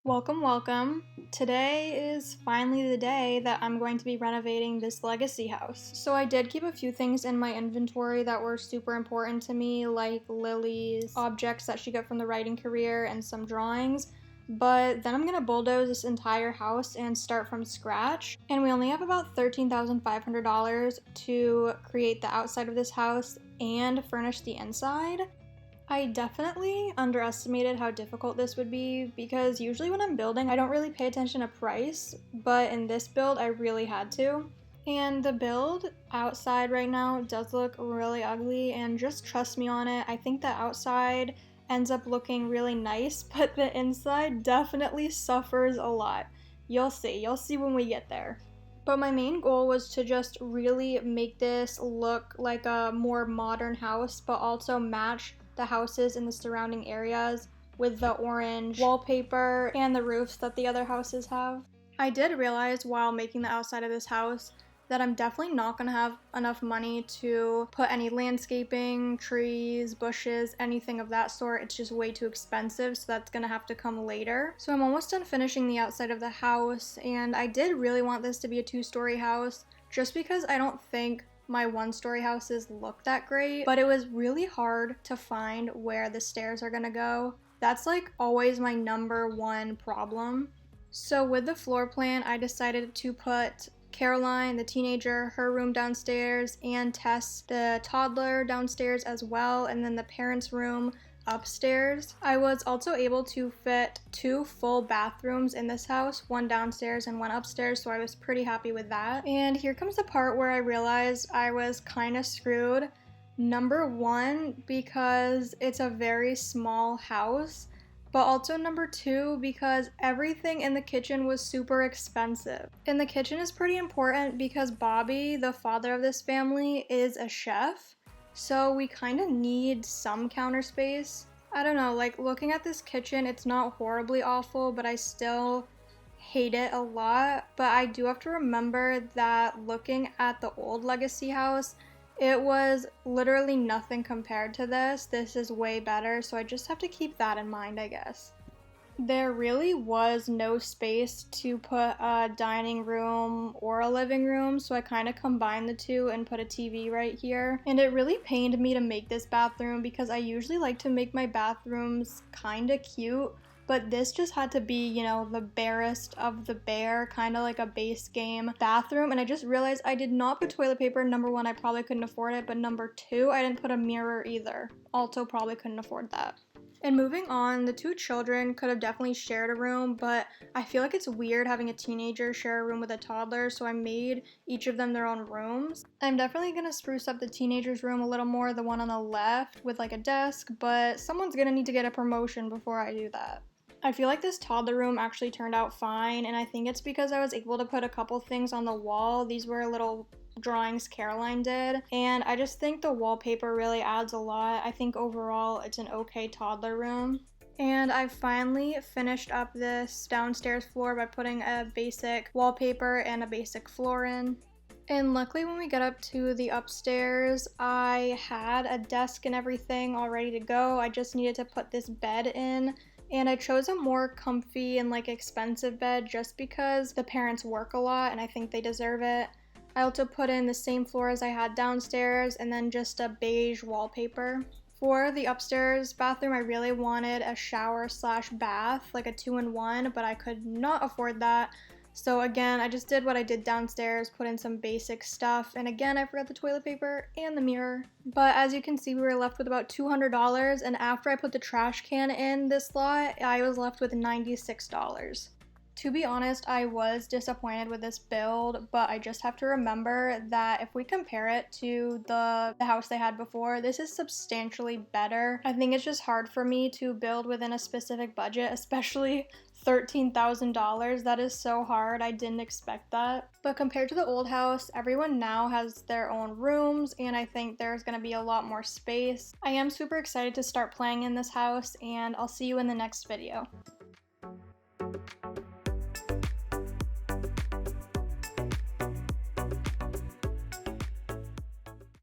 Welcome, welcome. Today is finally the day that I'm going to be renovating this legacy house. So I did keep a few things in my inventory that were super important to me, like Lily's objects that she got from the writing career and some drawings. But then I'm gonna bulldoze this entire house and start from scratch. And we only have about $13,500 to create the outside of this house and furnish the inside. I definitely underestimated how difficult this would be because usually when I'm building, I don't really pay attention to price, but in this build, I really had to. And the build outside right now does look really ugly, and just trust me on it. I think the outside ends up looking really nice, but the inside definitely suffers a lot. You'll see when we get there. But my main goal was to just really make this look like a more modern house, but also match the houses in the surrounding areas with the orange wallpaper and the roofs that the other houses have. I did realize while making the outside of this house that I'm definitely not going to have enough money to put any landscaping, trees, bushes, anything of that sort. It's just way too expensive, so that's going to have to come later. So I'm almost done finishing the outside of the house, and I did really want this to be a two-story house just because I don't think my one-story houses look that great, but it was really hard to find where the stairs are gonna go. That's like always my number one problem. So with the floor plan, I decided to put Caroline, the teenager, her room downstairs, and Tess, the toddler, downstairs as well, and then the parents' room upstairs. I was also able to fit 2 full bathrooms in this house, one downstairs and one upstairs, so I was pretty happy with that. And here comes the part where I realized I was kind of screwed. Number one, because it's a very small house, but also number two, because everything in the kitchen was super expensive. And the kitchen is pretty important because Bobby, the father of this family, is a chef. So we kind of need some counter space. I don't know, like looking at this kitchen, it's not horribly awful, but I still hate it a lot. But I do have to remember that looking at the old legacy house, it was literally nothing compared to this. This is way better, so I just have to keep that in mind, I guess. There really was no space to put a dining room or a living room, so I kind of combined the two and put a TV right here. And it really pained me to make this bathroom because I usually like to make my bathrooms kind of cute, but this just had to be, you know, the barest of the bare, kind of like a base game bathroom. And I just realized I did not put toilet paper. Number one, I probably couldn't afford it, but number two, I didn't put a mirror either. Also probably couldn't afford that. And moving on, the two children could have definitely shared a room, but I feel like it's weird having a teenager share a room with a toddler, so I made each of them their own rooms. I'm definitely gonna spruce up the teenager's room a little more, the one on the left, with like a desk, but someone's gonna need to get a promotion before I do that. I feel like this toddler room actually turned out fine, and I think it's because I was able to put a couple things on the wall. These were little drawings Caroline did, and I just think the wallpaper really adds a lot. I think overall it's an okay toddler room. And I finally finished up this downstairs floor by putting a basic wallpaper and a basic floor in. And luckily when we got up to the upstairs, I had a desk and everything all ready to go. I just needed to put this bed in. And I chose a more comfy and like expensive bed just because the parents work a lot and I think they deserve it. I also put in the same floor as I had downstairs and then just a beige wallpaper. For the upstairs bathroom, I really wanted a shower slash bath, like a 2-in-1, but I could not afford that. So again, I just did what I did downstairs, put in some basic stuff, and again, I forgot the toilet paper and the mirror. But as you can see, we were left with about $200, and after I put the trash can in this lot, I was left with $96. To be honest, I was disappointed with this build, but I just have to remember that if we compare it to the house they had before, this is substantially better. I think it's just hard for me to build within a specific budget, especially $13,000. That is so hard. I didn't expect that. But compared to the old house, everyone now has their own rooms, and I think there's gonna be a lot more space. I am super excited to start playing in this house, and I'll see you in the next video.